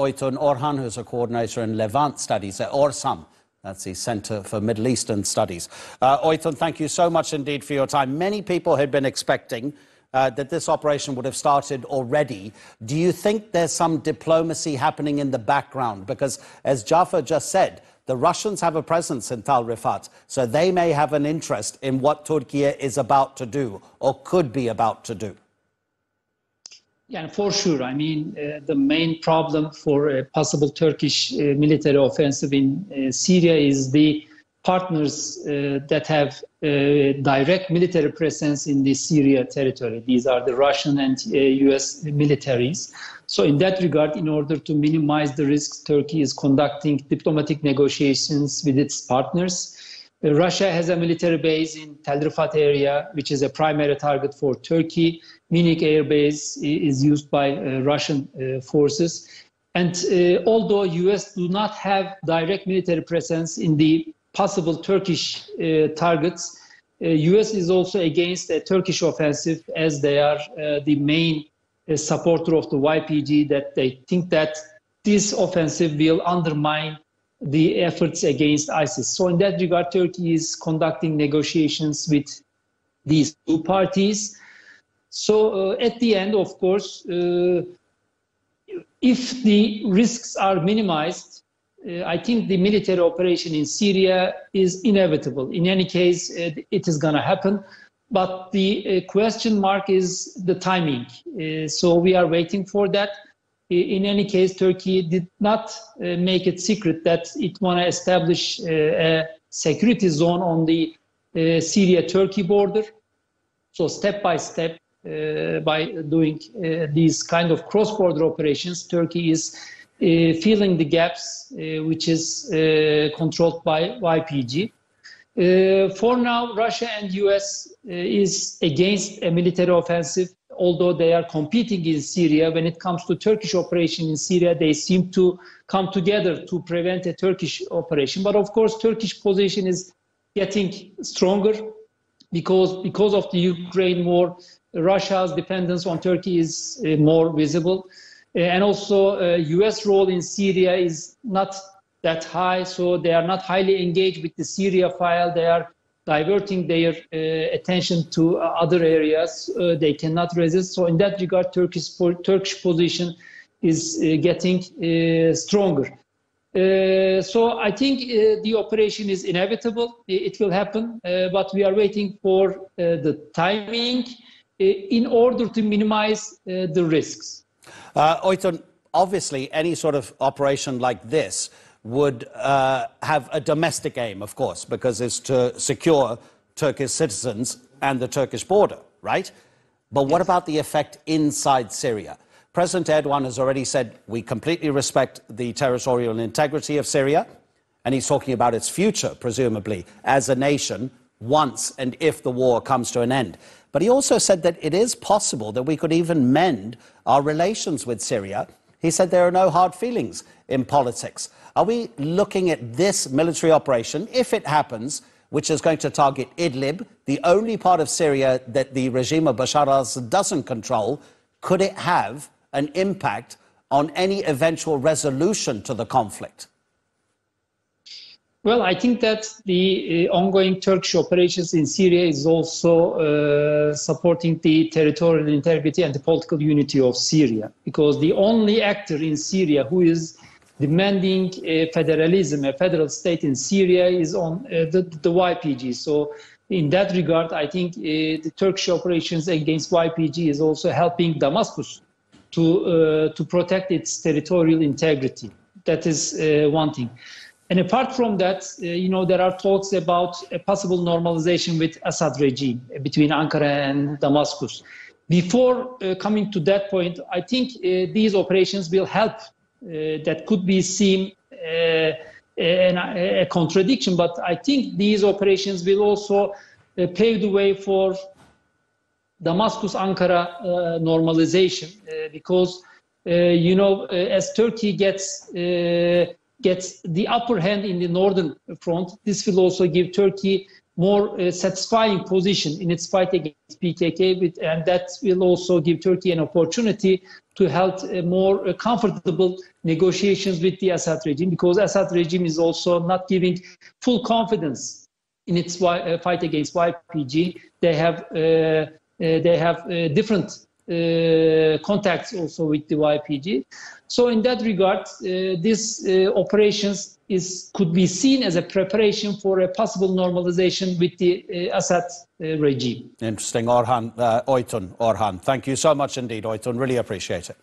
Oytun Orhan, who's a coordinator in Levant Studies at ORSAM. That's the Center for Middle Eastern Studies. Oytun, thank you so much indeed for your time. Many people had been expecting that this operation would have started already. Do you think there's some diplomacy happening in the background? Because, as Jafar just said, the Russians have a presence in Tal Rifat, so they may have an interest in what Turkey is about to do or could be about to do. Yeah, for sure. I mean, the main problem for a possible Turkish military offensive in Syria is the partners that have direct military presence in the Syria territory. These are the Russian and US militaries. So in that regard, in order to minimize the risks, Turkey is conducting diplomatic negotiations with its partners. Russia has a military base in Tel Rifat area, which is a primary target for Turkey. Munich Air Base is used by Russian forces. And although US do not have direct military presence in the possible Turkish targets, US is also against a Turkish offensive, as they are the main supporter of the YPG, that they think that this offensive will undermine the efforts against ISIS. So in that regard, Turkey is conducting negotiations with these two parties. So at the end, of course, if the risks are minimized, I think the military operation in Syria is inevitable. In any case, it is going to happen. But the question mark is the timing. So we are waiting for that. In any case, Turkey did not make it secret that it want to establish a security zone on the Syria-Turkey border. So step by step, by doing these kind of cross-border operations, Turkey is filling the gaps, which is controlled by YPG. For now, Russia and US is against a military offensive, although they are competing in Syria. When it comes to Turkish operation in Syria, they seem to come together to prevent a Turkish operation. But of course, Turkish position is getting stronger because of the Ukraine war. Russia's dependence on Turkey is more visible. And also, US role in Syria is not that high, so they are not highly engaged with the Syria file. They are diverting their attention to other areas. They cannot resist. So in that regard, Turkish position is getting stronger. So I think the operation is inevitable. It will happen, but we are waiting for the timing in order to minimize the risks. Oytun, obviously, any sort of operation like this would have a domestic aim, of course, because it's to secure Turkish citizens and the Turkish border, right? But what about the effect inside Syria? President Erdogan has already said we completely respect the territorial integrity of Syria, and he's talking about its future, presumably, as a nation once and if the war comes to an end. But he also said that it is possible that we could even mend our relations with Syria. He said there are no hard feelings in politics. Are we looking at this military operation, if it happens, which is going to target Idlib, the only part of Syria that the regime of Bashar al-Assad doesn't control? Could it have an impact on any eventual resolution to the conflict? Well, I think that the ongoing Turkish operations in Syria is also supporting the territorial integrity and the political unity of Syria, because the only actor in Syria who is demanding federalism, a federal state in Syria, is on the YPG. So in that regard, I think the Turkish operations against YPG is also helping Damascus to protect its territorial integrity. That is one thing. And apart from that, there are talks about a possible normalization with Assad regime between Ankara and Damascus. Before coming to that point, I think these operations will help. That could be seen a contradiction, but I think these operations will also pave the way for Damascus-Ankara normalization, because, as Turkey gets the upper hand in the northern front, this will also give Turkey more satisfying position in its fight against PKK, and that will also give Turkey an opportunity to help more comfortable negotiations with the Assad regime, because Assad regime is also not giving full confidence in its fight against YPG. They have different contacts also with the YPG. So in that regard, these operations could be seen as a preparation for a possible normalization with the Assad regime. Interesting. Oytun Orhan. Thank you so much indeed, Oytun. Really appreciate it.